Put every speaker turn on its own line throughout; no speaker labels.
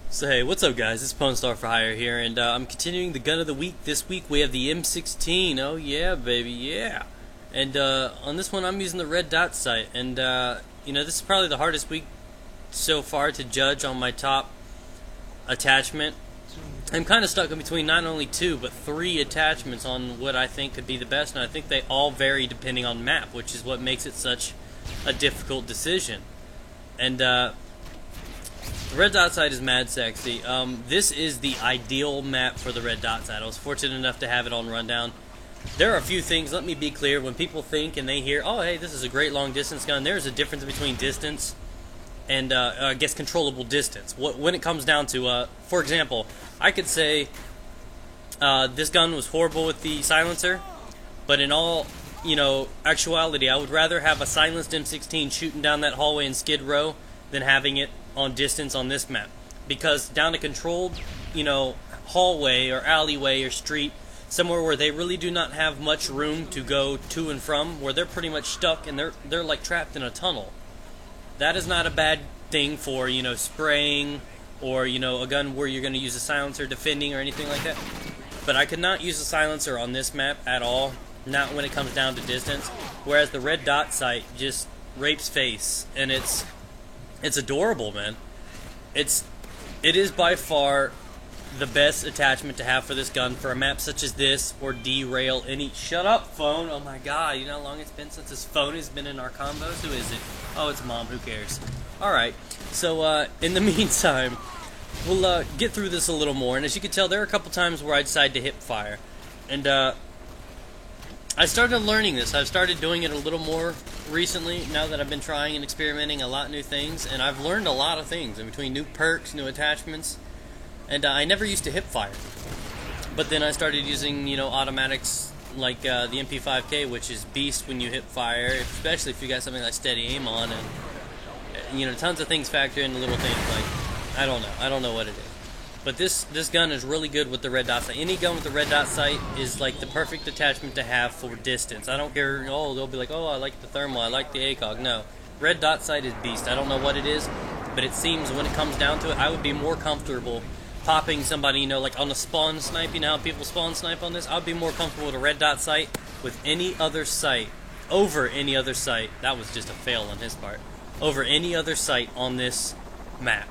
So hey, what's up guys? It's Pwnstar for Hire here, and I'm continuing the gun of the week. This week we have the M16. Oh yeah, baby, yeah. And on this one I'm using the red dot sight, and this is probably the hardest week so far to judge on my top attachment. I'm kind of stuck in between not only two, but three attachments on what I think could be the best, and I think they all vary depending on map, which is what makes it such a difficult decision. And the red dot sight is mad sexy. This is the ideal map for the red dot sight. I was fortunate enough to have it on Rundown. There are a few things, let me be clear, when people think and they hear, oh hey, this is a great long distance gun, there's a difference between distance and I guess controllable distance. When it comes down to, for example, I could say this gun was horrible with the silencer, but in all, actuality, I would rather have a silenced M16 shooting down that hallway in Skid Row than having it on distance on this map. Because down a controlled, hallway or alleyway or street, somewhere where they really do not have much room to go to and from, where they're pretty much stuck and they're like trapped in a tunnel. That is not a bad thing for, spraying or, a gun where you're going to use a silencer defending or anything like that. But I could not use a silencer on this map at all, not when it comes down to distance. Whereas the red dot sight just rapes face, and it's adorable, man. It is by far the best attachment to have for this gun for a map such as this, or derail any. Shut up, phone! Oh my god, you know how long it's been since this phone has been in our combos? Who is it? Oh, it's mom. Who cares? Alright, so in the meantime, we'll get through this a little more. And as you can tell, there are a couple times where I decide to hip fire. And I started learning this. I've started doing it a little more recently, now that I've been trying and experimenting a lot new things, and I've learned a lot of things in between new perks, new attachments, and I never used to hip fire. But then I started using, automatics like the MP5K, which is beast when you hip fire, especially if you got something like steady aim on, and tons of things factor in, little things like, I don't know what it is. But this gun is really good with the red dot sight. Any gun with the red dot sight is like the perfect attachment to have for distance. I don't care, they'll be like, oh, I like the thermal, I like the ACOG. No, red dot sight is beast. I don't know what it is, but it seems when it comes down to it, I would be more comfortable popping somebody, like on a spawn snipe. You know how people spawn snipe on this? I would be more comfortable with a red dot sight with any other sight, over any other sight. That was just a fail on his part. Over any other sight on this map.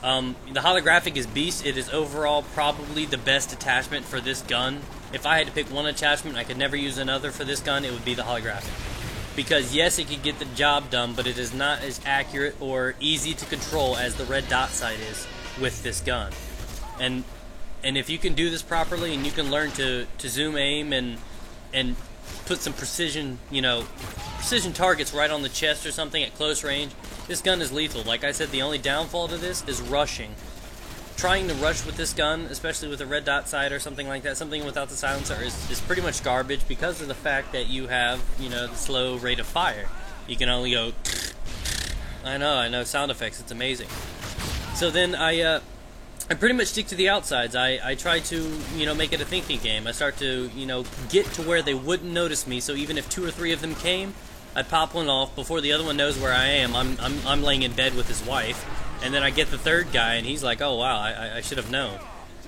The holographic is beast. It is overall probably the best attachment for this gun. If I had to pick one attachment, I could never use another for this gun, it would be the holographic. Because yes, it could get the job done, but it is not as accurate or easy to control as the red dot sight is with this gun. And if you can do this properly, and you can learn to zoom aim and put some precision, precision targets right on the chest or something at close range, this gun is lethal. Like I said, the only downfall to this is rushing. Trying to rush with this gun, especially with a red dot sight or something like that, something without the silencer, is pretty much garbage because of the fact that you have, the slow rate of fire. You can only go, I know, sound effects, it's amazing. So then I pretty much stick to the outsides. I try to, make it a thinking game. I start to, get to where they wouldn't notice me, so even if 2 or 3 of them came, I'd pop one off before the other one knows where I am. I'm laying in bed with his wife, and then I get the third guy, and he's like, oh wow, I should have known.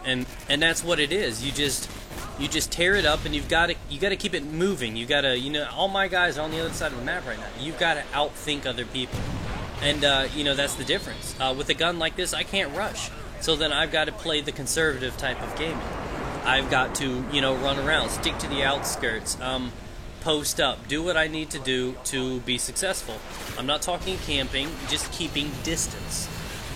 And that's what it is. You just tear it up, and you got to keep it moving. You got to, all my guys are on the other side of the map right now. You've got to outthink other people, and that's the difference. With a gun like this, I can't rush. So then I've got to play the conservative type of gaming. I've got to, run around, stick to the outskirts, post up, do what I need to do to be successful. I'm not talking camping, just keeping distance.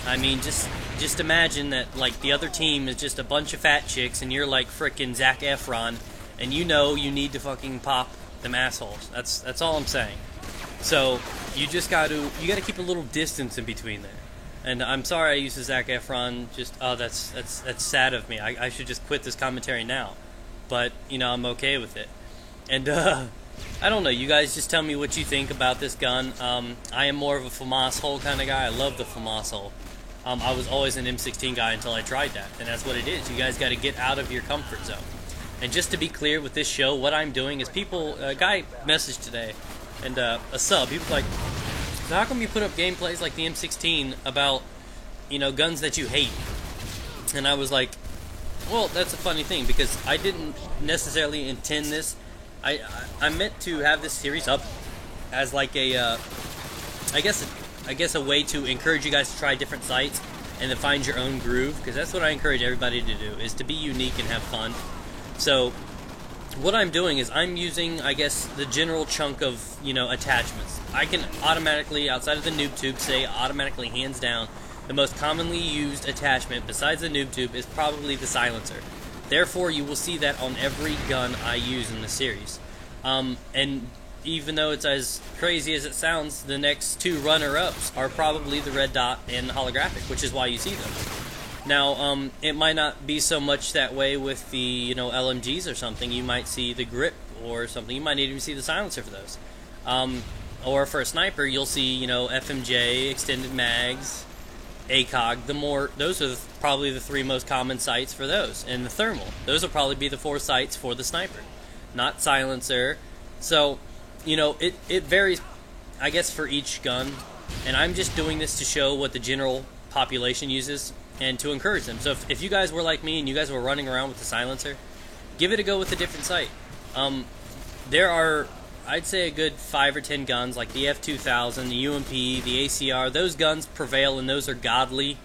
I mean, just imagine that, like, the other team is just a bunch of fat chicks and you're like frickin' Zac Efron, and you need to fucking pop them assholes. That's all I'm saying. So you gotta keep a little distance in between there. And I'm sorry I used the Zac Efron, that's sad of me. I should just quit this commentary now. But, I'm okay with it. And, I don't know, you guys just tell me what you think about this gun. I am more of a FAMAS hole kind of guy. I love the FAMAS hole. I was always an M16 guy until I tried that. And that's what it is. You guys gotta get out of your comfort zone. And just to be clear with this show, what I'm doing is a guy messaged today, and a sub, he was like, so how come you put up gameplays like the M16 about, guns that you hate. And I was like, well, that's a funny thing, because I didn't necessarily intend this. I meant to have this series up as like a, I guess a way to encourage you guys to try different sights and to find your own groove, because that's what I encourage everybody to do, is to be unique and have fun. So what I'm doing is I'm using, I guess, the general chunk of, attachments. I can automatically, outside of the noob tube, say automatically, hands down, the most commonly used attachment besides the noob tube is probably the silencer. Therefore, you will see that on every gun I use in the series. And even though it's as crazy as it sounds, the next two runner-ups are probably the red dot and the holographic, which is why you see them. Now, it might not be so much that way with the, LMGs or something. You might see the grip or something. You might even see the silencer for those. Or for a sniper, you'll see, FMJ, extended mags, ACOG. Those are probably the three most common sights for those. And the thermal. Those will probably be the four sights for the sniper. Not silencer. So, it varies, I guess, for each gun. And I'm just doing this to show what the general population uses and to encourage them. So if you guys were like me and you guys were running around with the silencer, give it a go with a different sight. There are, I'd say, a good 5 or 10 guns like the F2000, the UMP, the ACR. Those guns prevail, and those are godly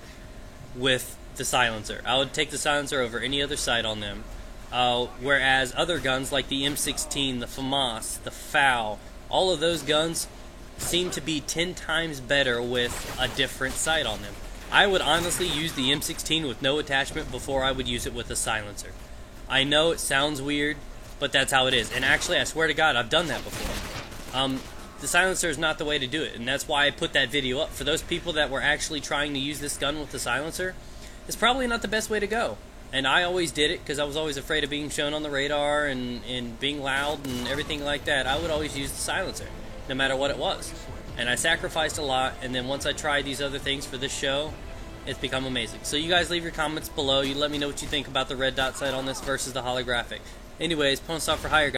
with the silencer. I would take the silencer over any other sight on them. Whereas other guns like the M16, the FAMAS, the FAL, all of those guns seem to be 10 times better with a different sight on them. I would honestly use the M16 with no attachment before I would use it with a silencer. I know it sounds weird, but that's how it is. And actually, I swear to God, I've done that before. The silencer is not the way to do it, and that's why I put that video up. For those people that were actually trying to use this gun with the silencer, it's probably not the best way to go. And I always did it because I was always afraid of being shown on the radar and being loud and everything like that. I would always use the silencer, no matter what it was. And I sacrificed a lot, and then once I tried these other things for this show, it's become amazing. So you guys leave your comments below. You let me know what you think about the red dot sight on this versus the holographic. Anyways, Pwn Star for Hire, guys.